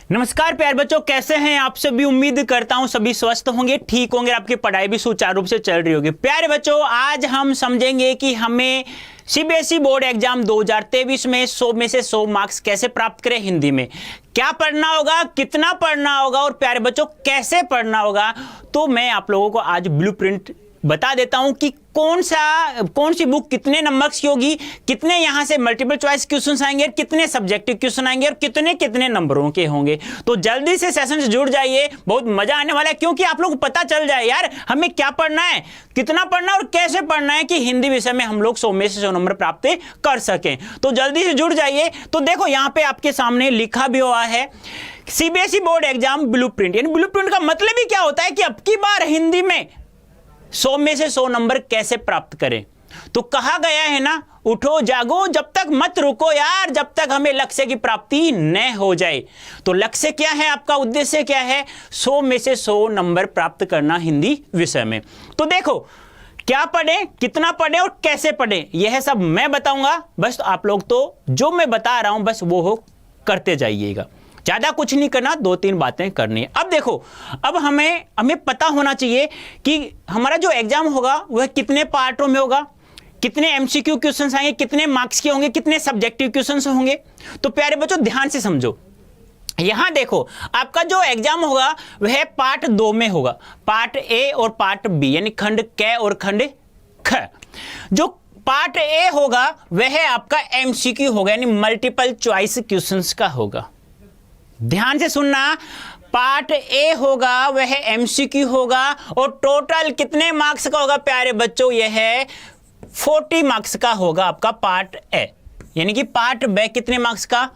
नमस्कार प्यारे बच्चों, कैसे हैं आप सभी। उम्मीद करता हूं सभी स्वस्थ होंगे, ठीक होंगे, आपकी पढ़ाई भी सुचारू रूप से चल रही होगी। प्यारे बच्चों, आज हम समझेंगे कि हमें सीबीएसई बोर्ड एग्जाम 2023 में 100 में से 100 मार्क्स कैसे प्राप्त करें। हिंदी में क्या पढ़ना होगा, कितना पढ़ना होगा और प्यारे बच्चों कैसे पढ़ना होगा। तो मैं आप लोगों को आज ब्लूप्रिंट बता देता हूं कि कौन सी बुक कितने नंबर्स की होगी, कितने यहां से मल्टीपल चॉइस क्वेश्चंस आएंगे, कितने सब्जेक्टिव क्वेश्चन आएंगे और कितने कितने नंबरों के होंगे। तो जल्दी से सेशन से जुड़ जाइए, बहुत मजा आने वाला है, क्योंकि आप लोग को पता चल जाए यार हमें क्या पढ़ना है, कितना पढ़ना है और कैसे पढ़ना है कि हिंदी विषय में हम लोग 100 में से 100 नंबर प्राप्त कर सकें। तो जल्दी से जुड़ जाइए। तो देखो यहां पे आपके सामने लिखा भी हुआ है सीबीएसई बोर्ड एग्जाम ब्लूप्रिंट। यानी ब्लूप्रिंट का मतलब ही क्या होता है कि अब की बार हिंदी में 100 में से 100 नंबर कैसे प्राप्त करें। तो कहा गया है ना, उठो जागो जब तक मत रुको यार, जब तक हमें लक्ष्य की प्राप्ति न हो जाए। तो लक्ष्य क्या है, आपका उद्देश्य क्या है, 100 में से 100 नंबर प्राप्त करना हिंदी विषय में। तो देखो क्या पढ़ें, कितना पढ़ें और कैसे पढ़ें, यह सब मैं बताऊंगा। बस आप लोग तो जो मैं बता रहा हूं बस वो हो करते जाइएगा, ज्यादा कुछ नहीं करना, 2-3 बातें करनी है। अब देखो, अब हमें पता होना चाहिए कि हमारा जो एग्जाम होगा वह कितने पार्टों में होगा, कितने एमसीक्यू क्वेश्चंस आएंगे, कितने मार्क्स के होंगे, कितने सब्जेक्टिव क्वेश्चंस होंगे। तो प्यारे बच्चों ध्यान से समझो। यहां देखो आपका जो एग्जाम होगा वह पार्ट 2 में होगा, पार्ट ए और पार्ट बी, यानी खंड क और खंड ख। जो पार्ट ए होगा वह आपका एमसीक्यू होगा, यानी मल्टीपल चॉइस क्वेश्चंस का होगा। ध्यान से सुनना, पार्ट ए होगा वह एमसीक्यू होगा और टोटल कितने मार्क्स का होगा प्यारे बच्चों, यह है 40 मार्क्स का होगा आपका पार्ट ए। यानी कि पार्ट बी कितने मार्क्स का,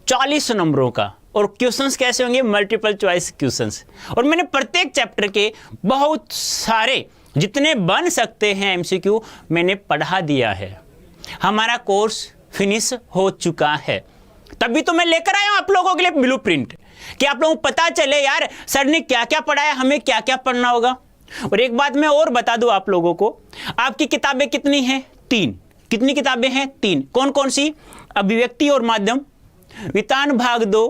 40 नंबरों का। और क्वेश्चंस कैसे होंगे, मल्टीपल चॉइस क्वेश्चंस। और मैंने प्रत्येक चैप्टर के बहुत सारे जितने बन सकते हैं एमसीक्यू मैंने पढ़ा दिया है। हमारा कोर्स फिनिश हो चुका है, तभी तो मैं लेकर आया हूं आप लोगों के लिए ब्लूप्रिंट, कि आप लोगों को पता चले यार सर ने क्या क्या पढ़ाया, हमें क्या क्या पढ़ना होगा। और एक बात मैं और बता दूं आप लोगों को, आपकी किताबें कितनी हैं, 3। कितनी किताबें हैं, 3। कौन कौन सी, अभिव्यक्ति और माध्यम, वितान भाग 2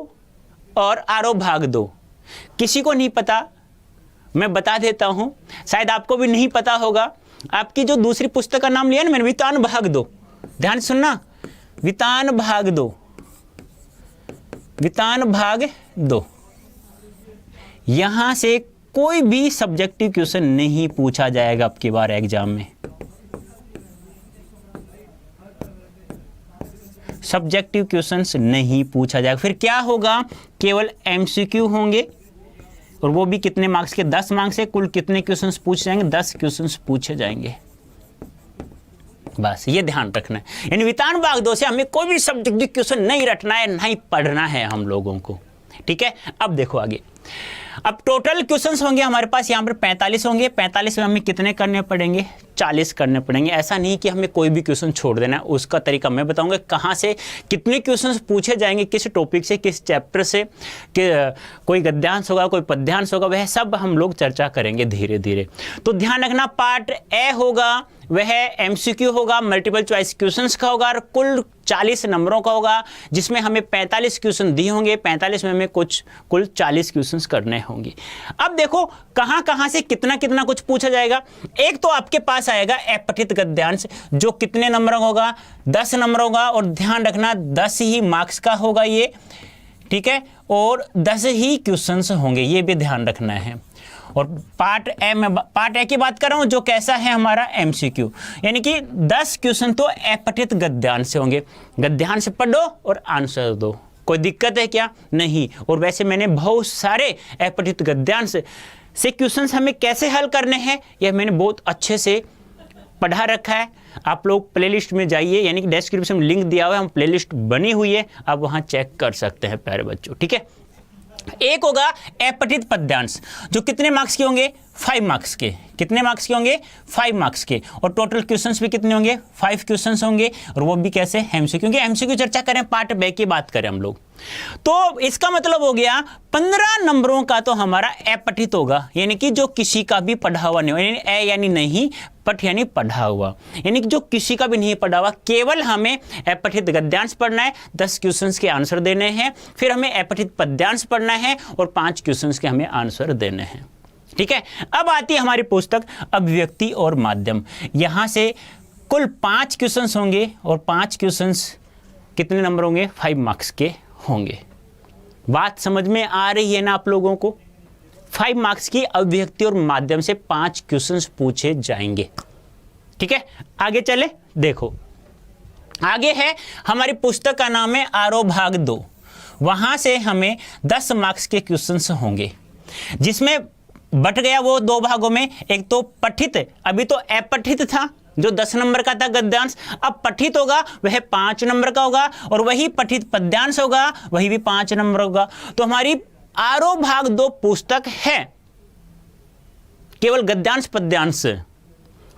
और आरोह भाग 2। किसी को नहीं पता, मैं बता देता हूं, शायद आपको भी नहीं पता होगा। आपकी जो दूसरी पुस्तक का नाम लिया ना मैंने, वितान भाग 2, ध्यान सुनना, वितान भाग 2, वितान भाग 2। यहां से कोई भी सब्जेक्टिव क्वेश्चन नहीं पूछा जाएगा अब की बार एग्जाम में। सब्जेक्टिव क्वेश्चंस नहीं पूछा जाएगा। फिर क्या होगा, केवल एमसीक्यू होंगे, और वो भी कितने मार्क्स के, 10 मार्क्स से। कुल कितने क्वेश्चंस पूछे जाएंगे, 10 क्वेश्चंस पूछे जाएंगे। बस ये ध्यान रखना है। यानी वितान भाग 2 से हमें कोई भी सब्जेक्टिव क्वेश्चन नहीं रटना है, नहीं पढ़ना है हम लोगों को, ठीक है। अब देखो आगे, अब टोटल क्वेश्चंस होंगे हमारे पास यहाँ पर 45 होंगे। 45 में हमें कितने करने पड़ेंगे, 40 करने पड़ेंगे। ऐसा नहीं कि हमें कोई भी क्वेश्चन छोड़ देना है, उसका तरीका मैं बताऊंगा, कहाँ से कितने क्वेश्चंस पूछे जाएंगे, किस टॉपिक से, किस चैप्टर से, कोई गद्यांश होगा, कोई पद्यांश होगा, वह सब हम लोग चर्चा करेंगे धीरे धीरे। तो ध्यान रखना, पार्ट ए होगा वह एमसीक्यू होगा, मल्टीपल चॉइस क्वेश्चंस का होगा और कुल 40 नंबरों का होगा, जिसमें हमें 45 क्वेश्चन दिए होंगे। 45 में हमें कुल 40 क्वेश्चंस करने होंगे। अब देखो कहां कहां से कितना कितना कुछ पूछा जाएगा। एक तो आपके पास आएगा अपठित गद्यांश, जो कितने नंबरों का होगा, 10 नंबरों का। और ध्यान रखना 10 ही मार्क्स का होगा ये, ठीक है, और 10 ही क्वेश्चंस होंगे, ये भी ध्यान रखना है। और पार्ट ए की बात कर रहा हूं, जो कैसा है हमारा एमसीक्यू, यानी कि 10 क्वेश्चन तो अपठित गद्यांश से होंगे। गद्यांश पढ़ो और आंसर दो, कोई दिक्कत है क्या, नहीं। और वैसे मैंने बहुत सारे अपठित गद्यांश से क्वेश्चंस हमें कैसे हल करने हैं यह मैंने बहुत अच्छे से पढ़ा रखा है। आप लोग प्लेलिस्ट में जाइए, यानी कि डिस्क्रिप्शन में लिंक दिया हुआ है, हम प्लेलिस्ट बनी हुई है, आप वहां चेक कर सकते हैं प्यारे बच्चों, ठीक है। एक होगा अपठित पद्यांश, जो कितने मार्क्स के होंगे, 5 मार्क्स के। कितने मार्क्स के होंगे, 5 मार्क्स के। और टोटल क्वेश्चंस भी कितने होंगे, 5 क्वेश्चंस होंगे, और वो भी कैसे, एमसीक्यू। क्योंकि एमसीक्यू चर्चा करें, पार्ट बी की बात करें हम लोग, तो इसका मतलब हो गया 15 नंबरों का तो हमारा अपठित होगा, यानी कि जो किसी का भी पढ़ा हुआ नहीं हो, यानी ए यानी नहीं, पठ यानी पढ़ा हुआ, यानी कि जो किसी का भी नहीं पढ़ा हुआ, केवल हमें अपठित गद्यांश पढ़ना है, 10 क्वेश्चंस के आंसर देने हैं, फिर हमें अपठित पद्यांश पढ़ना है और 5 क्वेश्चंस के हमें आंसर देने हैं। ठीक है, अब आती है हमारी पुस्तक अभिव्यक्ति और माध्यम। यहां से कुल 5 क्वेश्चंस होंगे और 5 क्वेश्चंस कितने नंबर होंगे? 5 मार्क्स के होंगे। बात समझ में आ रही है ना आप लोगों को? 5 मार्क्स की अभिव्यक्ति और माध्यम से 5 क्वेश्चंस पूछे जाएंगे। ठीक है, आगे चले। देखो आगे है हमारी पुस्तक का नाम है आरोह भाग 2। वहां से हमें 10 मार्क्स के क्वेश्चंस होंगे, जिसमें बट गया वो 2 भागों में। एक तो पठित, अभी तो अपठित था जो 10 नंबर का था गद्यांश, अब पठित होगा वह 5 नंबर का होगा, और वही पठित पद्यांश होगा वही भी 5 नंबर होगा। तो हमारी आरोह भाग 2 पुस्तक है केवल गद्यांश पद्यांश।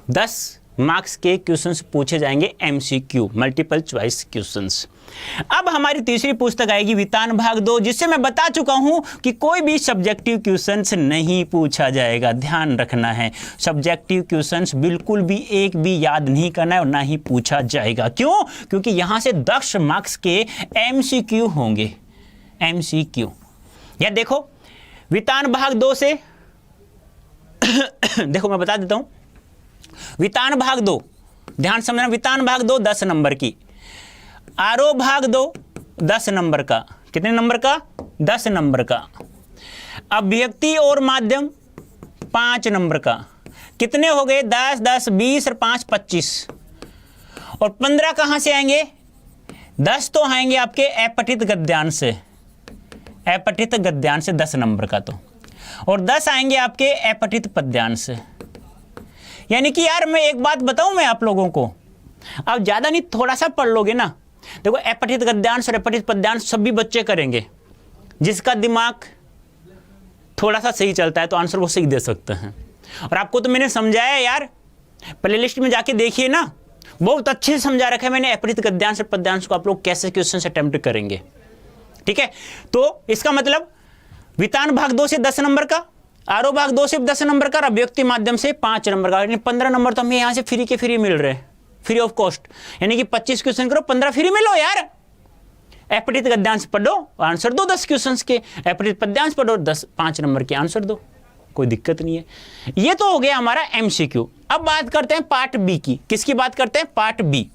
10 मार्क्स के क्वेश्चंस पूछे जाएंगे, एमसीक्यू, मल्टीपल चॉइस क्वेश्चंस। अब हमारी तीसरी पुस्तक आएगी वितान भाग 2, जिससे मैं बता चुका हूं कि कोई भी सब्जेक्टिव क्वेश्चंस नहीं पूछा जाएगा। ध्यान रखना है, सब्जेक्टिव क्वेश्चंस बिल्कुल भी एक भी याद नहीं करना है और ना ही पूछा जाएगा। क्यों? क्योंकि यहां से 10 मार्क्स के एमसीक्यू होंगे, एमसीक्यू। या देखो वितान भाग 2 से देखो मैं बता देता हूं, वितान भाग 2, ध्यान समझना, वितान भाग 2 10 नंबर की, आरोह भाग 2 10 नंबर का। कितने नंबर का? 10 नंबर का। अभिव्यक्ति और माध्यम 5 नंबर का। कितने हो गए? 10 10 20 और 5 25। और 15 कहां से आएंगे? 10 तो आएंगे आपके अपठित गद्यांश से, अपठित गद्यांश से 10 नंबर का तो, और 10 आएंगे आपके अपठित पद्यांश से। यानी कि यार मैं एक बात बताऊं मैं आप लोगों को, अब ज्यादा नहीं थोड़ा सा पढ़ लोगे ना। देखो अपठित गद्यांश और अपठित पद्यांश सभी बच्चे करेंगे, जिसका दिमाग थोड़ा सा सही चलता है तो आंसर वो सही दे सकते हैं। और आपको तो मैंने समझाया यार, प्लेलिस्ट में जाके देखिए ना, बहुत अच्छे से समझा रखा है मैंने अपठित गद्यांश और पद्यांश को आप लोग कैसे क्वेश्चन अटेम्प्ट करेंगे। ठीक है, तो इसका मतलब वितान भाग 2 से 10 नंबर का, आरोह भाग 2 से 10 नंबर का, अभिव्यक्ति माध्यम से 5 नंबर का, यानी 15 नंबर तो हमें यहां से फ्री के फ्री मिल रहे हैं, फ्री ऑफ कॉस्ट। यानी कि 25 क्वेश्चन करो 15 फ्री मिलो यार। अपठित गद्यांश पढ़ो, आंसर दो 10 क्वेश्चंस के, अपठित पद्यांश पढ़ो 5 नंबर के आंसर दो, कोई दिक्कत नहीं है। ये तो हो गया हमारा एमसीक्यू। अब बात करते हैं पार्ट बी की। किसकी बात करते हैं? Part B.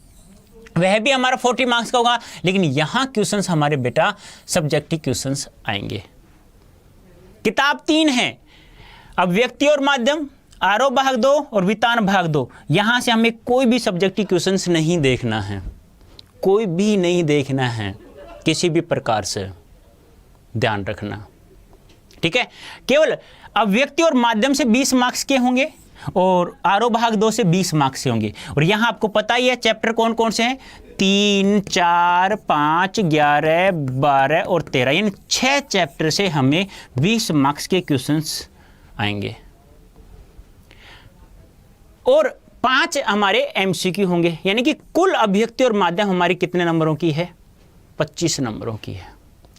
वह भी हमारा 40 मार्क्स का होगा, लेकिन यहां क्वेश्चंस हमारे बेटा सब्जेक्टिव क्वेश्चंस आएंगे। किताब 3 है, अभिव्यक्ति और माध्यम, आरोह भाग 2 और वितान भाग 2। यहां से हमें कोई भी सब्जेक्टिव क्वेश्चंस नहीं देखना है, कोई भी नहीं देखना है किसी भी प्रकार से, ध्यान रखना। ठीक है, केवल अभिव्यक्ति और माध्यम से 20 मार्क्स के होंगे और आरोह भाग 2 से 20 मार्क्स के होंगे। और यहां आपको पता ही है चैप्टर कौन कौन से हैं, 3, 4, 5, 11, 12 और 13, यानी 6 चैप्टर से हमें 20 मार्क्स के क्वेश्चंस आएंगे और 5 हमारे एमसीक्यू होंगे। यानी कि कुल अभिव्यक्ति और माध्यम हमारी कितने नंबरों की है? 25 नंबरों की है।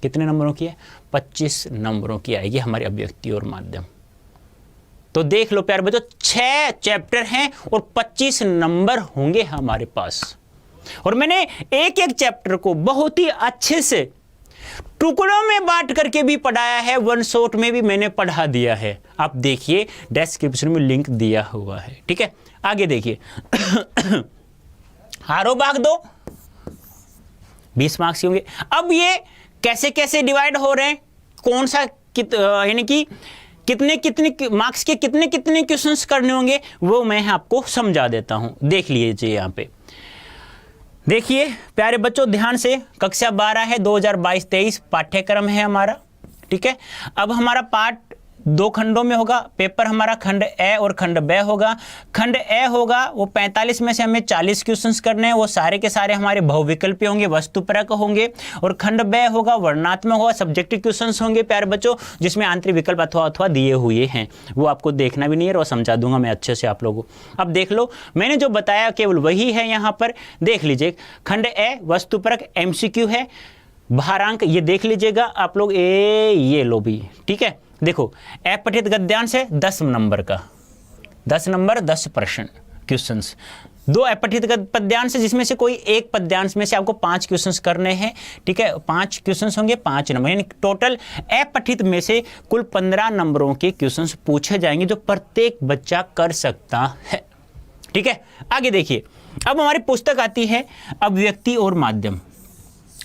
कितने नंबरों की है? 25 नंबरों की आएगी हमारी अभिव्यक्ति और माध्यम। तो देख लो प्यारे बच्चों, 6 चैप्टर हैं और 25 नंबर होंगे हमारे पास। और मैंने एक एक चैप्टर को बहुत ही अच्छे से टुकड़ों में बांट करके भी पढ़ाया है, वन शॉट में भी मैंने पढ़ा दिया है। आप देखिए डिस्क्रिप्शन में लिंक दिया हुआ है। ठीक है, आगे देखिए। आरोह भाग 2 20 मार्क्स के होंगे। अब ये कैसे कैसे डिवाइड हो रहे हैं, कौन सा यानी कि कितने कितने मार्क्स के कितने कितने क्वेश्चंस करने होंगे, वो मैं आपको समझा देता हूं। देख लीजिए यहाँ पे, देखिए प्यारे बच्चों ध्यान से, कक्षा 12 है, 2022-23 पाठ्यक्रम है हमारा। ठीक है, अब हमारा पार्ट 2 खंडों में होगा। पेपर हमारा खंड ए और खंड ब होगा। खंड ए होगा वो 45 में से हमें 40 क्वेश्चंस करने हैं, वो सारे के सारे हमारे बहुविकल्पी होंगे, वस्तुपरक होंगे। और खंड ब होगा वर्णनात्मक होगा, सब्जेक्टिव क्वेश्चंस होंगे प्यारे बच्चों, जिसमें आंतरिक विकल्प अथवा दिए हुए हैं। वो आपको देखना भी नहीं है और समझा दूंगा मैं अच्छे से आप लोगों को। अब देख लो, मैंने जो बताया केवल वही है यहाँ पर, देख लीजिए। खंड ए वस्तुपरक MCQ है, भारांक ये देख लीजिएगा आप लोग, ये लो भी। ठीक है, देखो अपठित गद्यांश है 10 नंबर का, 10 नंबर 10 प्रश्न, क्वेश्चंस, 2 अपठित पद्यांश जिसमें से कोई एक पद्यांश में से आपको 5 क्वेश्चंस करने हैं, ठीक है। 5 क्वेश्चंस होंगे, 5 नंबर, यानी टोटल अपठित में से कुल 15 नंबरों के क्वेश्चंस पूछे जाएंगे जो प्रत्येक बच्चा कर सकता है, ठीक है। आगे देखिए, अब हमारी पुस्तक आती है अभिव्यक्ति और माध्यम।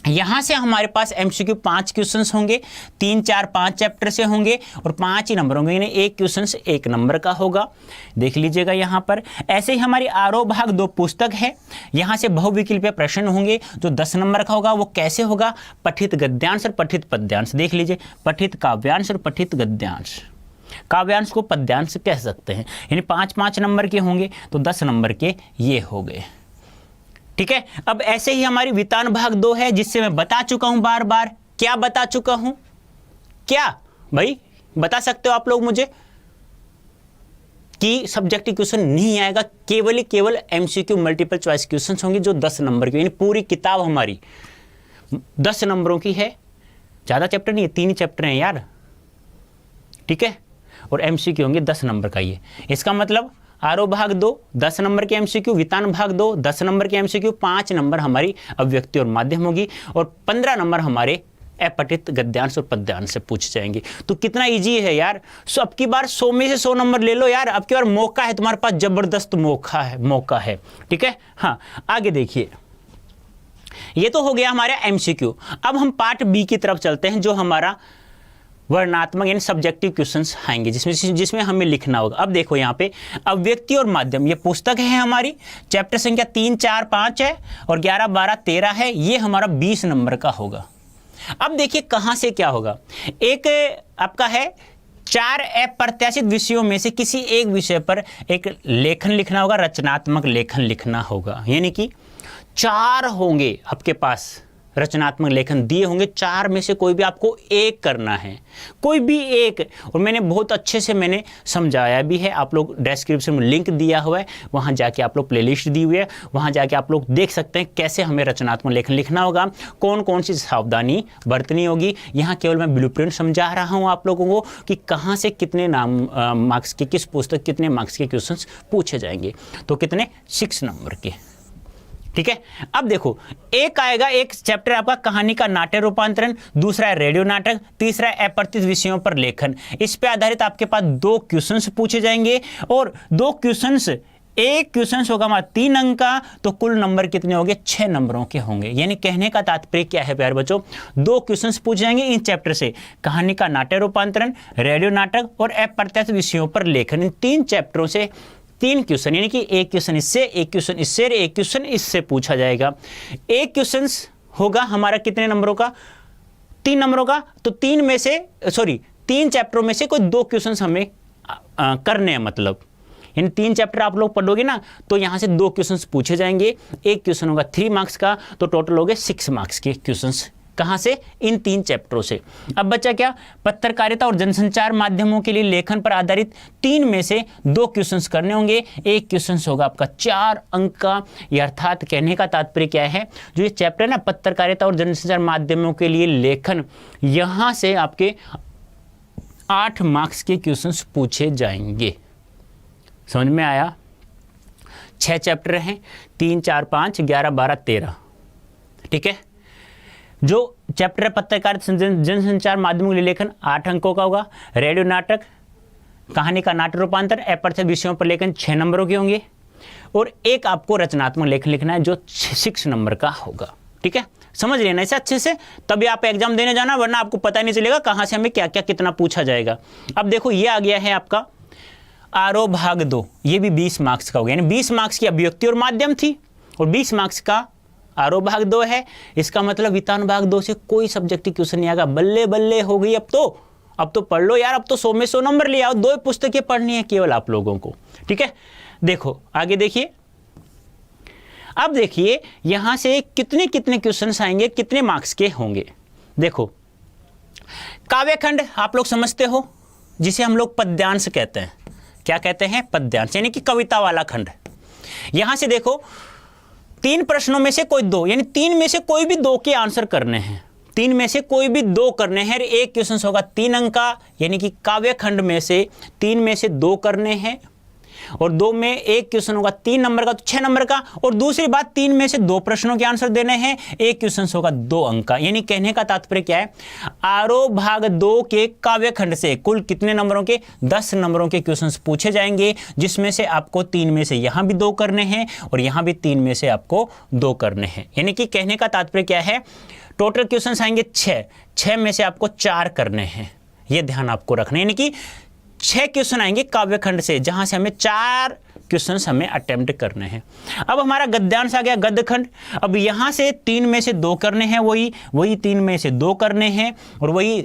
यहां से हमारे पास एमसीक्यू 5 क्वेश्चंस होंगे, 3, 4, 5 चैप्टर से होंगे और 5 ही नंबर होंगे, यानी एक क्वेश्चंस 1 नंबर का होगा। देख लीजिएगा यहां पर। ऐसे ही हमारी आरोह भाग 2 पुस्तक है, यहां से बहुविकल्पीय प्रश्न होंगे जो 10 नंबर का होगा। वो कैसे होगा? पठित गद्यांश और पठित पद्यांश। देख लीजिए, पठित काव्यांश और पठित गद्यांश। काव्यांश को पद्यांश कह सकते हैं, यानी 5-5 नंबर के होंगे, तो 10 नंबर के ये हो गए, ठीक है। अब ऐसे ही हमारी वितान भाग 2 है, जिससे मैं बता चुका हूं बार बार। क्या बता चुका हूं? क्या भाई बता सकते हो आप लोग मुझे कि सब्जेक्टिव क्वेश्चन नहीं आएगा, केवल एमसीक्यू मल्टीपल चॉइस क्वेश्चन होंगे जो 10 नंबर के, यानी पूरी किताब हमारी 10 नंबरों की है। ज्यादा चैप्टर नहीं है, 3 चैप्टर हैं यार, ठीक है। और एमसीक्यू होंगे 10 नंबर का। ये इसका मतलब आरोह भाग 2 10 नंबर के एमसीक्यू, वितान भाग 2 10 नंबर के एमसीक्यू, 5 नंबर हमारी अभिव्यक्ति और माध्यम होगी और 15 नंबर हमारे अपठित गद्यांश और पद्यांश से पूछ जाएंगे। तो कितना इजी है यार। सो अब की बार 100 में से 100 नंबर ले लो यार। अब की बार मौका है तुम्हारे पास, जबरदस्त मौका है, ठीक है। हाँ, आगे देखिए, ये तो हो गया हमारा एमसीक्यू। अब हम पार्ट बी की तरफ चलते हैं, जो हमारा वर्णनात्मक यानी सब्जेक्टिव क्वेश्चंस आएंगे, जिसमें हमें लिखना होगा। अब देखो यहाँ पे अभिव्यक्ति और माध्यम, ये पुस्तक है हमारी, चैप्टर संख्या 3, 4, 5 है और 11, 12, 13 है। ये हमारा 20 नंबर का होगा। अब देखिए कहाँ से क्या होगा। एक आपका है 4 अप्रत्याशित विषयों में से किसी एक विषय पर एक लेखन लिखना होगा, रचनात्मक लेखन लिखना होगा। यानी कि 4 होंगे आपके पास रचनात्मक लेखन दिए होंगे, 4 में से कोई भी आपको एक करना है, कोई भी एक। और मैंने बहुत अच्छे से मैंने समझाया भी है, आप लोग डिस्क्रिप्शन में लिंक दिया हुआ है, वहाँ जाके आप लोग प्लेलिस्ट दी हुई है, वहाँ जाके आप लोग देख सकते हैं कैसे हमें रचनात्मक लेखन लिखना होगा, कौन कौन सी सावधानी बरतनी होगी। यहाँ केवल मैं ब्लूप्रिंट समझा रहा हूँ आप लोगों को कि कहाँ से कितने मार्क्स के, किस पुस्तक कितने मार्क्स के क्वेश्चंस पूछे जाएंगे। तो कितने? 6 नंबर के, ठीक है। अब देखो, एक आएगा, एक चैप्टर आपका कहानी का नाट्य रूपांतरण, दूसरा है रेडियो नाटक, तीसरा है अपरिचित विषयों पर लेखन। इस पे आधारित आपके पास 2 क्वेश्चंस पूछे जाएंगे और 2 क्वेश्चंस, एक क्वेश्चन होगा हमारा 3 अंक का, तो कुल नंबर कितने होंगे? 6 नंबरों के होंगे। यानी कहने का तात्पर्य क्या है प्यारे बच्चों, 2 क्वेश्चंस पूछे जाएंगे इन चैप्टर से, कहानी का नाट्य रूपांतरण, रेडियो नाटक और अप्रत्याशित विषयों पर लेखन। इन 3 चैप्टरों से 3 क्वेश्चन, यानी कि एक क्वेश्चन इससे, एक क्वेश्चन इससे, एक क्वेश्चन इससे पूछा जाएगा। एक क्वेश्चन होगा हमारा कितने नंबरों का? 3 नंबरों का। तो 3 चैप्टरों में से कोई 2 क्वेश्चन हमें करने हैं, मतलब यानी 3 चैप्टर आप लोग पढ़ोगे ना, तो यहां से 2 क्वेश्चन पूछे जाएंगे। एक क्वेश्चन होगा 3 मार्क्स का, तो टोटल हो गए 6 मार्क्स के क्वेश्चन। कहां से? इन 3 चैप्टरों से। अब बच्चा क्या? पत्रकारिता और जनसंचार माध्यमों के लिए लेखन पर आधारित 3 में से 2 क्वेश्चंस करने होंगे। एक क्वेश्चन होगा आपका 4 अंक का। यह अर्थात कहने का तात्पर्य क्या है, जो ये चैप्टर है ना, पत्रकारिता और जनसंचार माध्यमों के लिए लेखन, यहां से आपके 8 मार्क्स के क्वेश्चंस पूछे जाएंगे। समझ में आया? 6 चैप्टर हैं, 3, 4, 5, 11, 12, 13, ठीक है। जो चैप्टर है पत्रकारिता जनसंचार माध्यमों के लिए लेखन 8 अंकों का होगा। रेडियो नाटक, कहानी का नाट्य रूपांतर, अपरिचित विषयों पर लेखन 6 नंबरों के होंगे और एक आपको रचनात्मक लेखन लिखना है जो 6 नंबर का होगा, ठीक है। समझ लेना इसे अच्छे से, तभी आप एग्जाम देने जाना, वरना आपको पता नहीं चलेगा कहाँ से हमें क्या क्या कितना पूछा जाएगा। अब देखो, ये आ गया है आपका आरोह भाग 2, ये भी 20 मार्क्स का हो गया, यानी 20 मार्क्स की अभिव्यक्ति और माध्यम थी और 20 मार्क्स का आरोह भाग 2 है। इसका मतलब वितान भाग 2 से कोई सब्जेक्टिव क्वेश्चन नहीं आएगा। बल्ले बल्ले हो गई। अब तो पढ़ लो यार, अब तो 100 में 100 नंबर ले आओ। 2 पुस्तकें पढ़नी है केवल आप लोगों को, ठीक है। देखो आगे देखिए, अब देखिए यहां से कितने कितने क्वेश्चन आएंगे, कितने मार्क्स के होंगे। देखो, काव्यखंड आप लोग समझते हो, जिसे हम लोग पद्यांश कहते हैं। क्या कहते हैं? पद्यांश, यानी कि कविता वाला खंड। यहां से देखो, 3 प्रश्नों में से कोई 2, यानी 3 में से कोई भी 2 के आंसर करने हैं। 3 में से कोई भी 2 करने हैं। एक क्वेश्चन होगा 3 अंक का, यानी कि काव्य खंड में से 3 में से 2 करने हैं और 2 में एक क्वेश्चन होगा 3 नंबर का, तो 6 नंबर का। और दूसरी बात, 3 में से 2 प्रश्नों के आंसर देने हैं, एक क्वेश्चन होगा 2 अंक का। यानी कहने का तात्पर्य क्या है, आरोह भाग 2 के काव्य खंड से कुल कितने नंबरों के, 10 नंबरों के क्वेश्चंस पूछे जाएंगे, जिसमें से आपको 3 में से यहां भी 2 करने हैं और यहां भी 3 में से आपको 2 करने हैं। यानी कि कहने का तात्पर्य क्या है, टोटल क्वेश्चंस आएंगे 6 में से आपको 4 करने हैं, यह ध्यान आपको रखना है। यानी कि 6 क्वेश्चन आएंगे काव्य खंड से, जहां से हमें 4 क्वेश्चंस हमें अटेम्प्ट करने हैं। अब हमारा गद्यांश आ गया गद्य खंड। अब यहां से 3 में से 2 करने हैं, वही 3 में से 2 करने हैं, और वही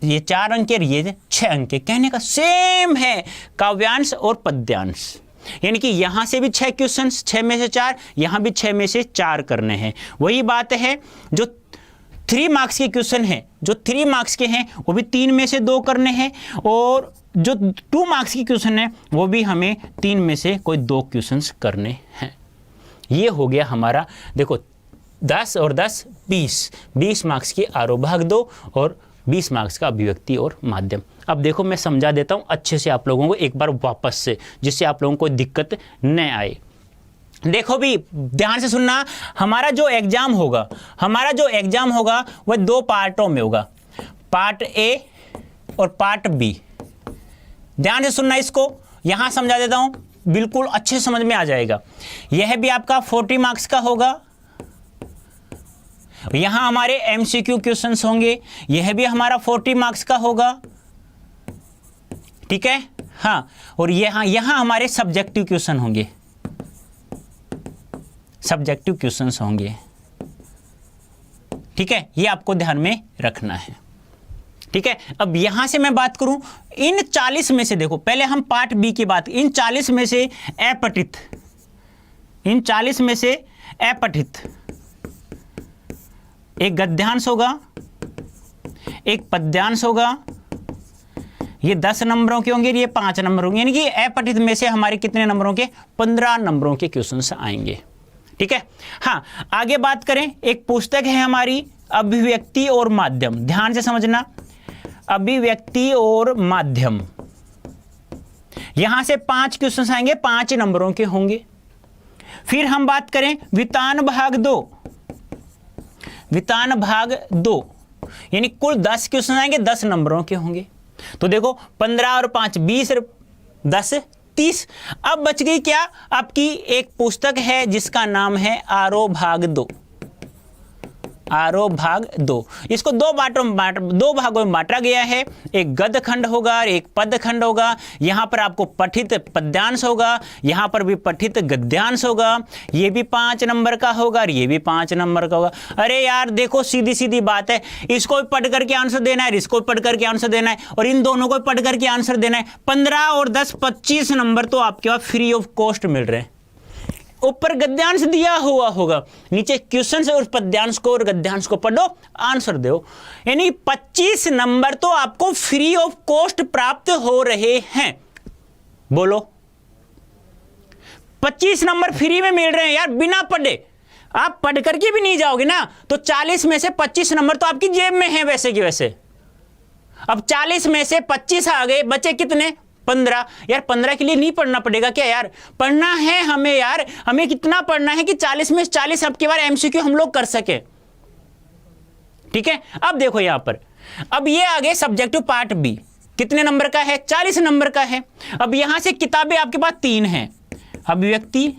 ये 4 अंक और ये 6 अंक। कहने का सेम है काव्यांश और पद्यांश। यानी कि यहां से भी 6 क्वेश्चंस, 6 में से 4, यहां भी 6 में से 4 करने हैं। वही बात है, जो 3 मार्क्स के क्वेश्चन हैं, जो 3 मार्क्स के हैं वो भी 3 में से 2 करने हैं, और जो 2 मार्क्स की क्वेश्चन है वो भी हमें 3 में से कोई 2 क्वेश्चंस करने हैं। ये हो गया हमारा, देखो 10 और 10 20 मार्क्स की आरोह भाग 2 और 20 मार्क्स का अभिव्यक्ति और माध्यम। अब देखो मैं समझा देता हूं अच्छे से आप लोगों को एक बार वापस से, जिससे आप लोगों को दिक्कत न आए। देखो भी ध्यान से सुनना, हमारा जो एग्जाम होगा वह 2 पार्टों में होगा, पार्ट ए और पार्ट बी। ध्यान से सुनना, इसको यहां समझा देता हूं, बिल्कुल अच्छे समझ में आ जाएगा। यह भी आपका 40 मार्क्स का होगा, यहां हमारे एमसीक्यू क्वेश्चंस होंगे, यह भी हमारा 40 मार्क्स का होगा, ठीक है। हाँ, और यहां हमारे सब्जेक्टिव क्वेश्चन होंगे, सब्जेक्टिव क्वेश्चंस होंगे, ठीक है। ये आपको ध्यान में रखना है, ठीक है। अब यहां से मैं बात करूं, इन 40 में से देखो, पहले हम पार्ट बी की बात, इन 40 में से अपठित, इन 40 में से अपठित एक गद्यांश होगा, एक पद्यांश होगा, ये 10 नंबरों के होंगे, ये 5 नंबर होंगे। यानी कि अपठित में से हमारे कितने नंबरों के, 15 नंबरों के क्वेश्चंस आएंगे, ठीक है। हाँ, आगे बात करें, एक पुस्तक है हमारी अभिव्यक्ति और माध्यम। ध्यान से समझना, अभिव्यक्ति और माध्यम, यहां से 5 क्वेश्चंस आएंगे, 5 नंबरों के होंगे। फिर हम बात करें वितान भाग 2, वितान भाग 2, यानी कुल 10 क्वेश्चन आएंगे, 10 नंबरों के होंगे। तो देखो 15 और 5 20 और 10 30। अब बच गई क्या, आपकी एक पुस्तक है जिसका नाम है आरोह भाग 2, आरोह भाग 2। इसको 2 भागों में बांटा गया है, एक गद्य खंड होगा और एक पद खंड होगा। यहां पर आपको पठित पद्यांश होगा, यहां पर भी पठित गद्यांश होगा, ये भी 5 नंबर का होगा और ये भी 5 नंबर का होगा। अरे यार देखो, सीधी सीधी बात है, इसको पढ़ करके आंसर देना है, इसको पढ़ करके आंसर देना है, और इन दोनों को पढ़ करके आंसर देना है। 15 और 10 25 नंबर तो आपके पास फ्री ऑफ कॉस्ट मिल रहे हैं। ऊपर गद्यांश दिया हुआ होगा, नीचे क्वेश्चन से उस पद्यांश को और गद्यांश को पढ़ो, आंसर दो। यानी 25 नंबर तो आपको फ्री ऑफ कॉस्ट प्राप्त हो रहे हैं। बोलो, 25 नंबर फ्री में मिल रहे हैं यार, बिना पढ़े। आप पढ़ करके भी नहीं जाओगे ना, तो 40 में से 25 नंबर तो आपकी जेब में है वैसे की वैसे। अब 40 में से 25 आ गए, बचे कितने, 15। यार 15 के लिए नहीं पढ़ना पड़ेगा क्या यार, पढ़ना है हमें यार, हमें कितना पढ़ना है कि 40 में 40 अब के बार एमसीक्यू हम लोग कर सके, ठीक है। अब देखो यहां पर, अब ये आगे सब्जेक्टिव पार्ट बी कितने नंबर का है, 40 नंबर का है। अब यहां से किताबें आपके पास 3 हैं, अभिव्यक्ति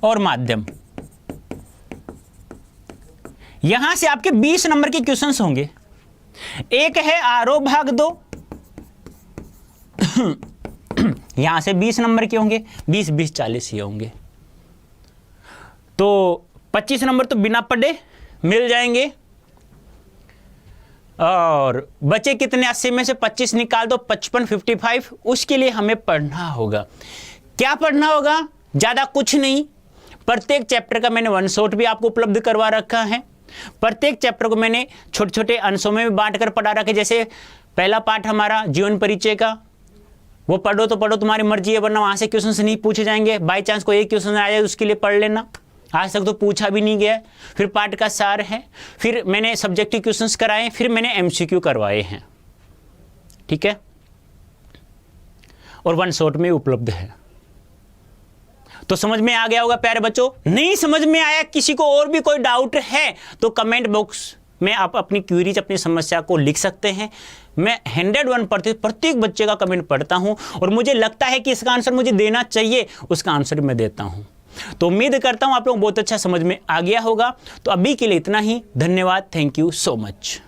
और माध्यम। यहां से आपके 20 नंबर के क्वेश्चंस होंगे। एक है आरोह भाग 2, यहां से 20 नंबर के होंगे, 20 20 40 ही होंगे। तो 25 नंबर तो बिना पढ़े मिल जाएंगे। और बचे कितने, 80 में से 25 निकाल दो, 55 55। उसके लिए हमें पढ़ना होगा। क्या पढ़ना होगा, ज्यादा कुछ नहीं। प्रत्येक चैप्टर का मैंने वन शॉट भी आपको उपलब्ध करवा रखा है। प्रत्येक चैप्टर को मैंने छोटे छोटे अंशों में भी बांट कर पढ़ा रखा है। जैसे पहला पार्ट हमारा जीवन परिचय का, वो पढ़ो तो पढ़ो, तुम्हारी मर्जी है, वरना वहां से क्वेश्चन नहीं पूछे जाएंगे। बाई चांस कोई एक क्वेश्चन आ जाए उसके लिए पढ़ लेना, आज तक तो पूछा भी नहीं गया। फिर पार्ट का सार है, फिर मैंने सब्जेक्टिव क्वेश्चंस कराए, फिर मैंने एमसीक्यू करवाए हैं, ठीक है। और वन शॉट में उपलब्ध है। तो समझ में आ गया होगा प्यारे बच्चों। नहीं समझ में आया, किसी को और भी कोई डाउट है तो कमेंट बॉक्स में आप अपनी क्वेरीज, अपनी समस्या को लिख सकते हैं। मैं 101% प्रत्येक बच्चे का कमेंट पढ़ता हूं और मुझे लगता है कि इसका आंसर मुझे देना चाहिए, उसका आंसर मैं देता हूं। तो उम्मीद करता हूं आप लोग बहुत अच्छा समझ में आ गया होगा। तो अभी के लिए इतना ही, धन्यवाद, थैंक यू सो मच।